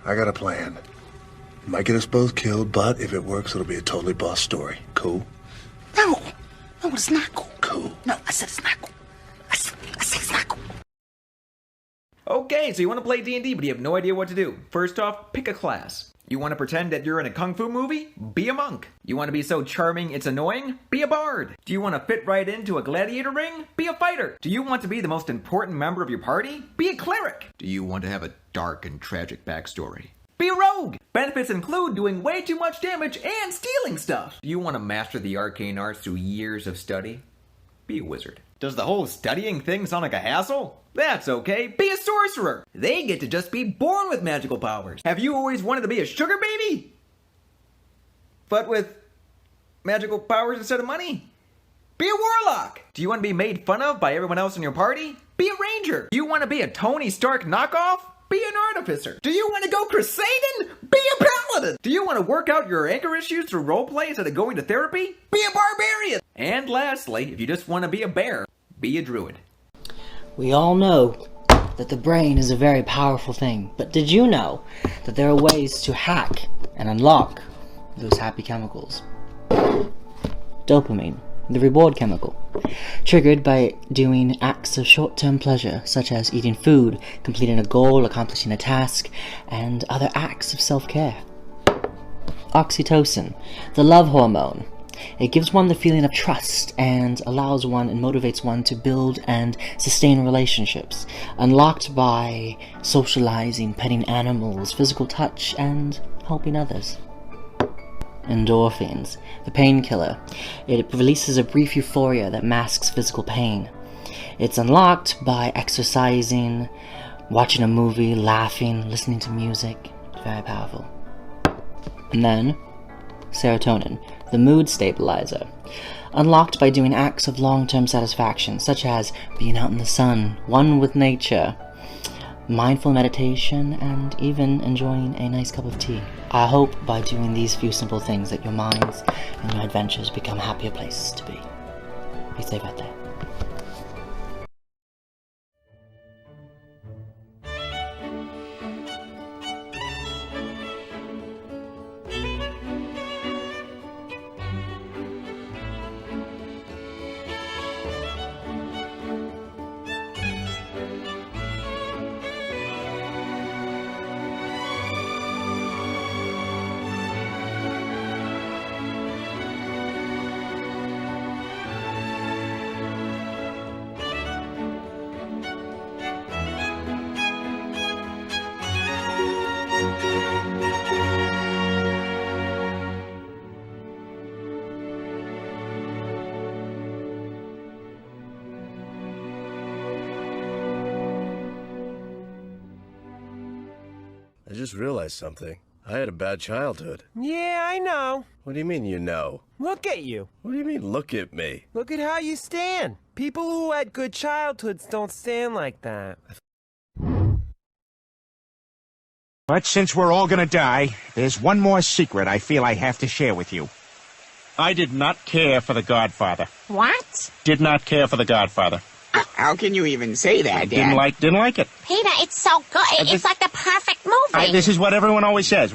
I got a plan. Might get us both killed, but if it works, it'll be a totally boss story. Cool? No, it's not cool. Cool. No, I said it's not cool. I said it's not cool. Okay, so you want to play D&D, but you have no idea what to do. First off, pick a class. You want to pretend that you're in a kung fu movie? Be a monk. You want to be so charming it's annoying? Be a bard. Do you want to fit right into a gladiator ring? Be a fighter. Do you want to be the most important member of your party? Be a cleric. Do you want to have a dark and tragic backstory? Be a rogue. Benefits include doing way too much damage and stealing stuff. Do you want to master the arcane arts through years of study? Be a wizard. Does the whole studying thing sound like a hassle? That's okay, be a sorcerer! They get to just be born with magical powers. Have you always wanted to be a sugar baby? But with magical powers instead of money? Be a warlock! Do you want to be made fun of by everyone else in your party? Be a ranger! Do you want to be a Tony Stark knockoff? Be an artificer! Do you want to go crusading? Be a paladin! Do you want to work out your anger issues through roleplay instead of going to therapy? Be a barbarian! And lastly, if you just want to be a bear, be a druid. We all know that the brain is a very powerful thing, but did you know that there are ways to hack and unlock those happy chemicals? Dopamine, the reward chemical, triggered by doing acts of short-term pleasure, such as eating food, completing a goal, accomplishing a task, and other acts of self-care. Oxytocin, the love hormone. It gives one the feeling of trust and allows one and motivates one to build and sustain relationships, unlocked by socializing, petting animals, physical touch, and helping others. Endorphins, the painkiller. It releases a brief euphoria that masks physical pain. It's unlocked by exercising, watching a movie, laughing, listening to music. It's very powerful. And then, serotonin, the mood stabilizer, unlocked by doing acts of long-term satisfaction, such as being out in the sun, one with nature, mindful meditation, and even enjoying a nice cup of tea. I hope by doing these few simple things that your minds and your adventures become happier places to be. Be safe out there. I just realized something. I had a bad childhood. Yeah, I know. What do you mean you know? Look at you. What do you mean look at me? Look at how you stand. People who had good childhoods don't stand like that. But since we're all gonna die, there's one more secret I feel I have to share with you. I did not care for The Godfather. What? Did not care for The Godfather. How can you even say that, Dad? Didn't like it. Peter, it's so good. It's like the perfect movie. This is what everyone always says.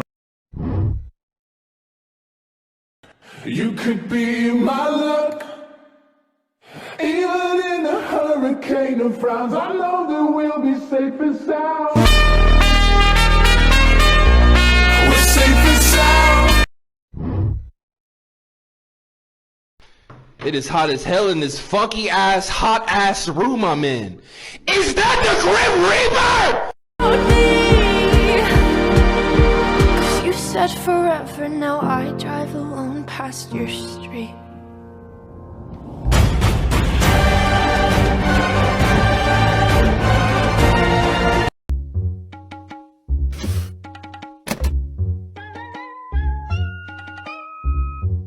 You could be my luck. Even in a hurricane of frowns, I know that we'll be safe and sound. We're safe and sound. It is hot as hell in this funky ass, hot ass room I'm in. Is that the Grim Reaper? You said forever, now I drive alone past your street.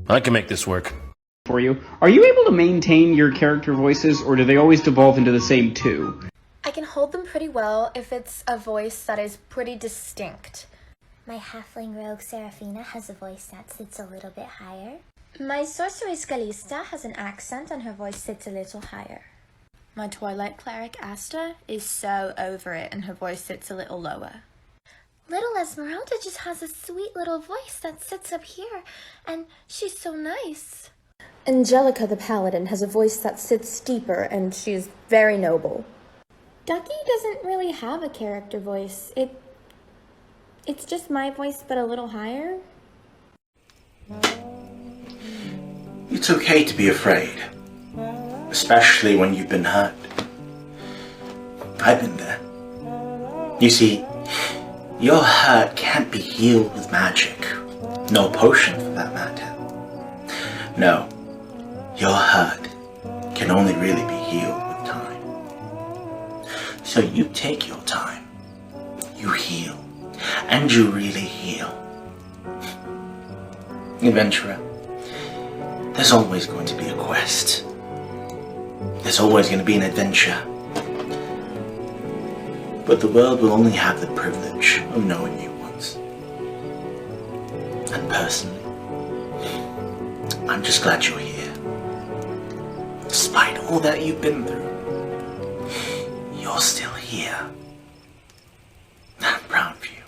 I can make this work. For you. Are you able to maintain your character voices, or do they always devolve into the same two? I can hold them pretty well if it's a voice that is pretty distinct. My halfling rogue Seraphina has a voice that sits a little bit higher. My sorceress Calista has an accent and her voice sits a little higher. My twilight cleric Asta is so over it and her voice sits a little lower. Little Esmeralda just has a sweet little voice that sits up here, and she's so nice. Angelica the Paladin has a voice that sits deeper, and she's very noble. Ducky doesn't really have a character voice. It's just my voice, but a little higher. It's okay to be afraid, especially when you've been hurt. I've been there. You see, your hurt can't be healed with magic. No potion for that matter. No, your hurt can only really be healed with time. So you take your time, you heal, and you really heal. Adventurer, there's always going to be a quest. There's always going to be an adventure. But the world will only have the privilege of knowing you once. And personally, I'm just glad you're here. Despite all that you've been through, you're still here. I'm proud of you.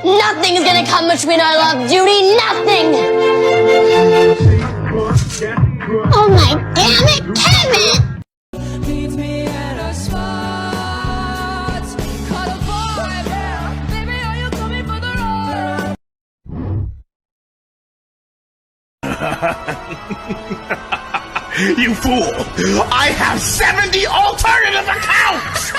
Nothing's gonna come between our love, Judy. Nothing! Oh my damn it, Kevin! You fool! I have 70 alternative accounts!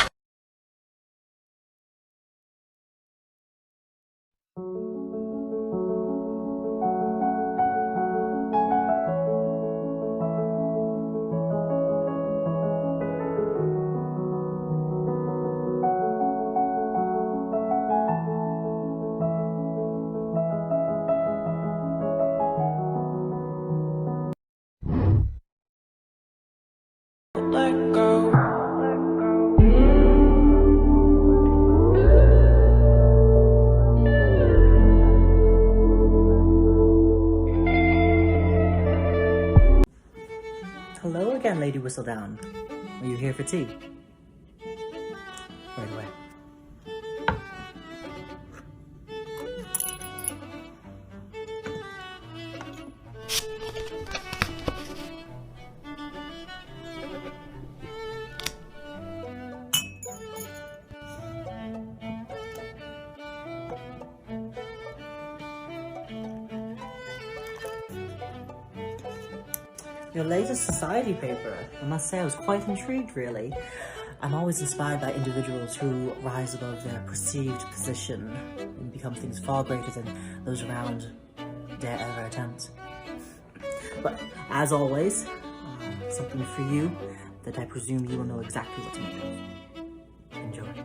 Let go. Hello again, Lady Whistledown. Are you here for tea? Right away. Your latest society paper. I must say I was quite intrigued, really. I'm always inspired by individuals who rise above their perceived position and become things far greater than those around dare ever attempt. But as always, something for you that I presume you will know exactly what to make of. Enjoy.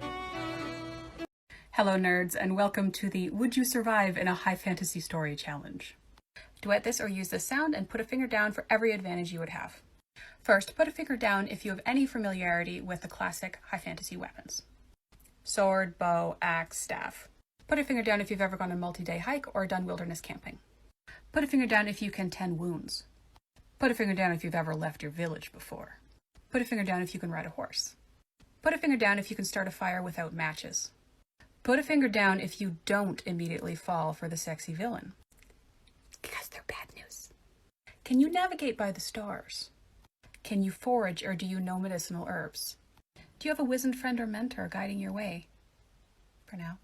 Hello nerds, and welcome to the Would You Survive in a High Fantasy Story challenge. Duet this or use this sound and put a finger down for every advantage you would have. First, put a finger down if you have any familiarity with the classic high fantasy weapons. Sword, bow, axe, staff. Put a finger down if you've ever gone on a multi-day hike or done wilderness camping. Put a finger down if you can tend wounds. Put a finger down if you've ever left your village before. Put a finger down if you can ride a horse. Put a finger down if you can start a fire without matches. Put a finger down if you don't immediately fall for the sexy villain. Because they're bad news. Can you navigate by the stars? Can you forage or do you know medicinal herbs? Do you have a wizened friend or mentor guiding your way? For now.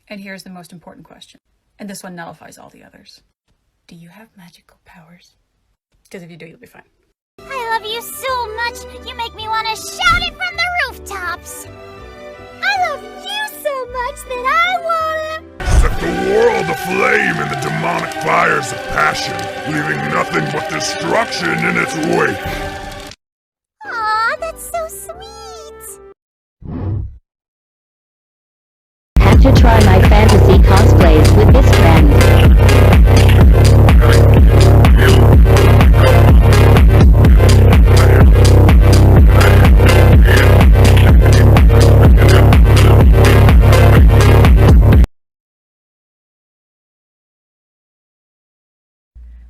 And here's the most important question. And this one nullifies all the others. Do you have magical powers? Because if you do, you'll be fine. I love you so much, you make me want to shout it from the rooftops. I love you so much that I want to... Set the world aflame in the demonic fires of passion, leaving nothing but destruction in its wake. Aw, that's so sweet. Have to try my fantasy cosplays with this friend.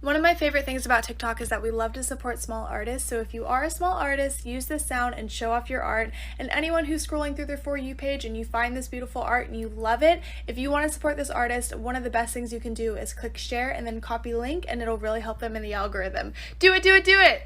One of my favorite things about TikTok is that we love to support small artists, so if you are a small artist, use this sound and show off your art. And anyone who's scrolling through their For You page and you find this beautiful art and you love it, if you want to support this artist, one of the best things you can do is click share and then copy link, and it'll really help them in the algorithm. Do it, do it, do it!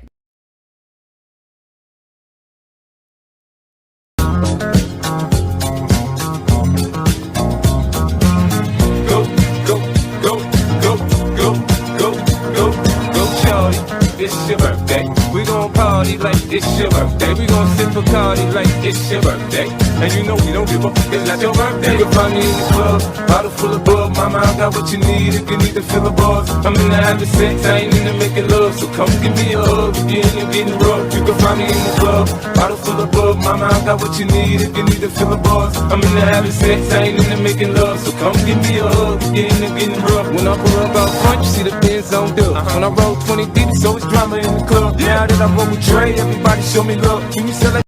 It's your birthday. We gon' party like it's your birthday. We gon' sip Bacardi like it's your birthday. And you know we don't give a fuck, it's not your birthday. You can find me in the club, bottle full of bug. Mama, I got what you need if you need to fill the bars. I'm into having sex, I ain't into making love. So come give me a hug if you're into getting rough. You can find me in the club, bottle full of bug. Mama, I got what you need if you need to fill the bars. I'm into having sex, I ain't into making love. So come give me a hug if you're into getting rough. When I pull up out front, you see the Benz on dub. When I roll 20 deep, it's always drama in the club. Now that I roll with Dre, everybody show me love. Can you sell it?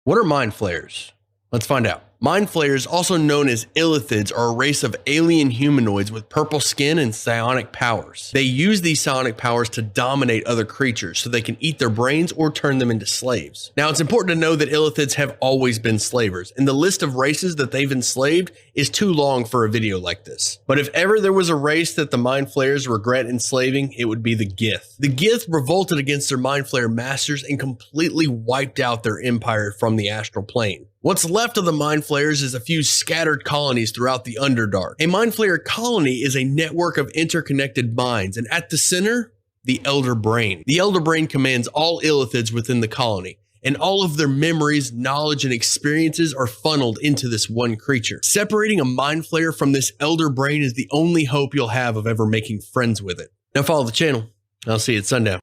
What are mind flayers? Let's find out. Mind flayers, also known as illithids, are a race of alien humanoids with purple skin and psionic powers. They use these psionic powers to dominate other creatures so they can eat their brains or turn them into slaves. Now, it's important to know that illithids have always been slavers, and the list of races that they've enslaved is too long for a video like this. But if ever there was a race that the mind flayers regret enslaving, it would be the Gith. The Gith revolted against their mind flayer masters and completely wiped out their empire from the astral plane. What's left of the mind flayers is a few scattered colonies throughout the Underdark. A mind flayer colony is a network of interconnected minds, and at the center, the Elder Brain. The Elder Brain commands all illithids within the colony, and all of their memories, knowledge, and experiences are funneled into this one creature. Separating a mind flayer from this Elder Brain is the only hope you'll have of ever making friends with it. Now follow the channel. I'll see you at sundown.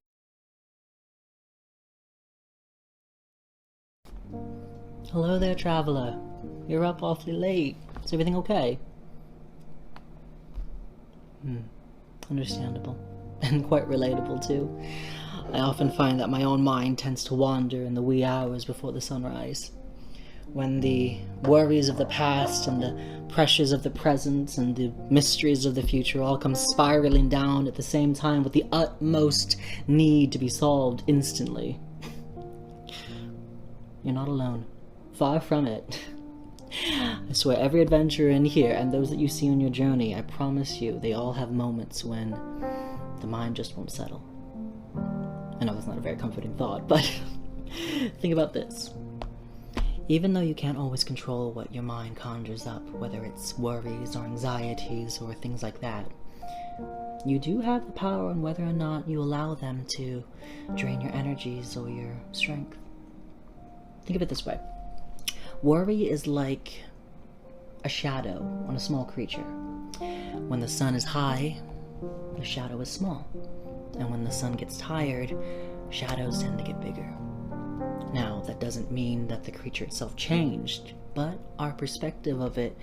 Hello there, traveler. You're up awfully late. Is everything okay? Understandable. And quite relatable, too. I often find that my own mind tends to wander in the wee hours before the sunrise. When the worries of the past and the pressures of the present and the mysteries of the future all come spiraling down at the same time with the utmost need to be solved instantly. You're not alone. Far from it. I swear every adventurer in here and those that you see on your journey, I promise you, they all have moments when the mind just won't settle. I know that's not a very comforting thought, but think about this. Even though you can't always control what your mind conjures up, whether it's worries or anxieties or things like that, you do have the power on whether or not you allow them to drain your energies or your strength. Think of it this way. Worry is like a shadow on a small creature. When the sun is high, the shadow is small. And when the sun gets tired, shadows tend to get bigger. Now, that doesn't mean that the creature itself changed, but our perspective of it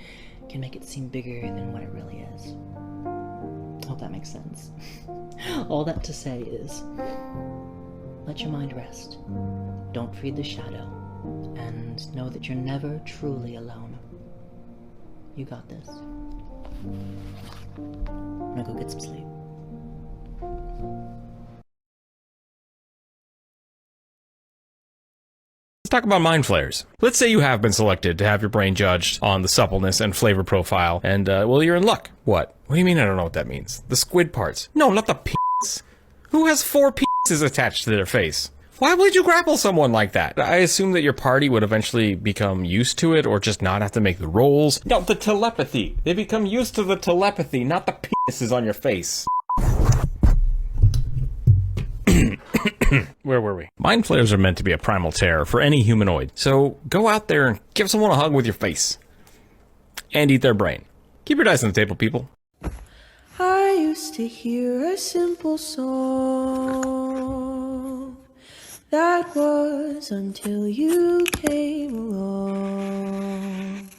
can make it seem bigger than what it really is. I hope that makes sense. All that to say is, let your mind rest. Don't feed the shadow. And know that you're never truly alone. You got this. I'm gonna go get some sleep. Let's talk about mind flayers. Let's say you have been selected to have your brain judged on the suppleness and flavor profile, and, well, you're in luck. What? What do you mean I don't know what that means? The squid parts. No, not the p***s. Who has 4 p***s attached to their face? Why would you grapple someone like that? I assume that your party would eventually become used to it or just not have to make the rolls. No, the telepathy. They become used to the telepathy, not the penises on your face. Where were we? Mind flayers are meant to be a primal terror for any humanoid. So go out there and give someone a hug with your face. And eat their brain. Keep your dice on the table, people. I used to hear a simple song. That was until you came along.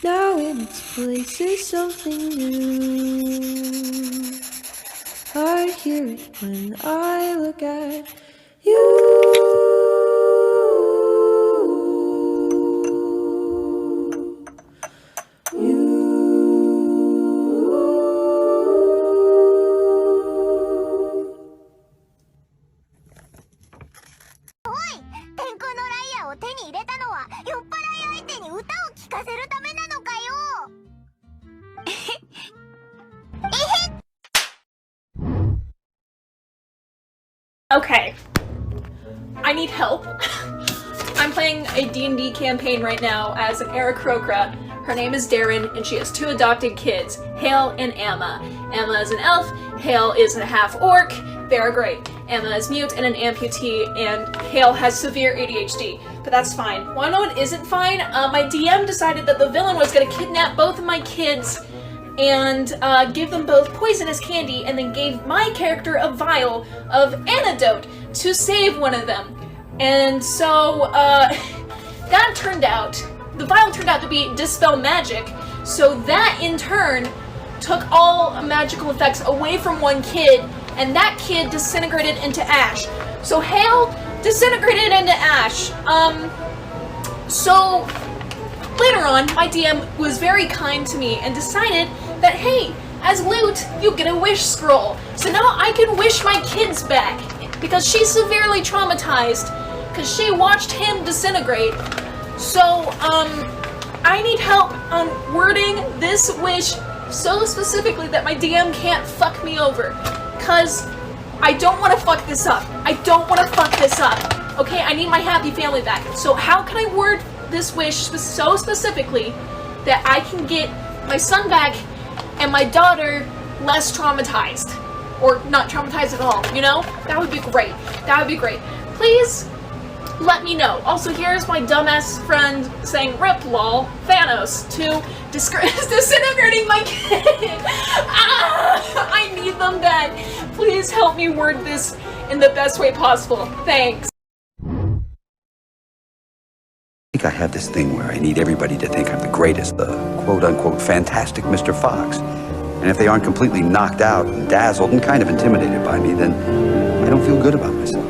Now in its place is something new. I hear it when I look at you. させるためなのかよ。Okay. I need help. I'm playing a D&D campaign right now as an Aarakocra. Her name is Darren, and she has 2 adopted kids, Hale and Emma. Emma is an elf, Hale is a half-orc. They are great. Emma is mute and an amputee, and Hale has severe ADHD. But that's fine. Wanna know what isn't fine? My DM decided that the villain was gonna kidnap both of my kids and give them both poisonous candy, and then gave my character a vial of antidote to save one of them. And so, that turned out, the vial turned out to be dispel magic, so that in turn took all magical effects away from one kid, and that kid disintegrated into ash. So Hale disintegrated into ash. So later on, my DM was very kind to me and decided that, hey, as loot, you get a wish scroll. So now I can wish my kids back, because she's severely traumatized, because she watched him disintegrate. So, I need help on wording this wish so specifically that my DM can't fuck me over. Because I don't want to fuck this up. I don't want to fuck this up. Okay, I need my happy family back. So how can I word this wish so specifically that I can get my son back and my daughter less traumatized? Or not traumatized at all, you know? That would be great. That would be great. Please let me know. Also, here's my dumbass friend saying, "Rip lol, Thanos," to disintegrating my kid. Ah, I need them back. Please help me word this in the best way possible. Thanks. I think I have this thing where I need everybody to think I'm the greatest, the quote-unquote fantastic Mr. Fox. And if they aren't completely knocked out and dazzled and kind of intimidated by me, then I don't feel good about myself.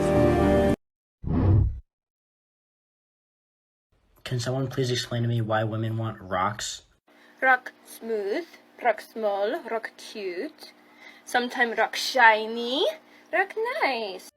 Can someone please explain to me why women want rocks? Rock smooth, rock small, rock cute. Sometimes rock shiny, rock nice.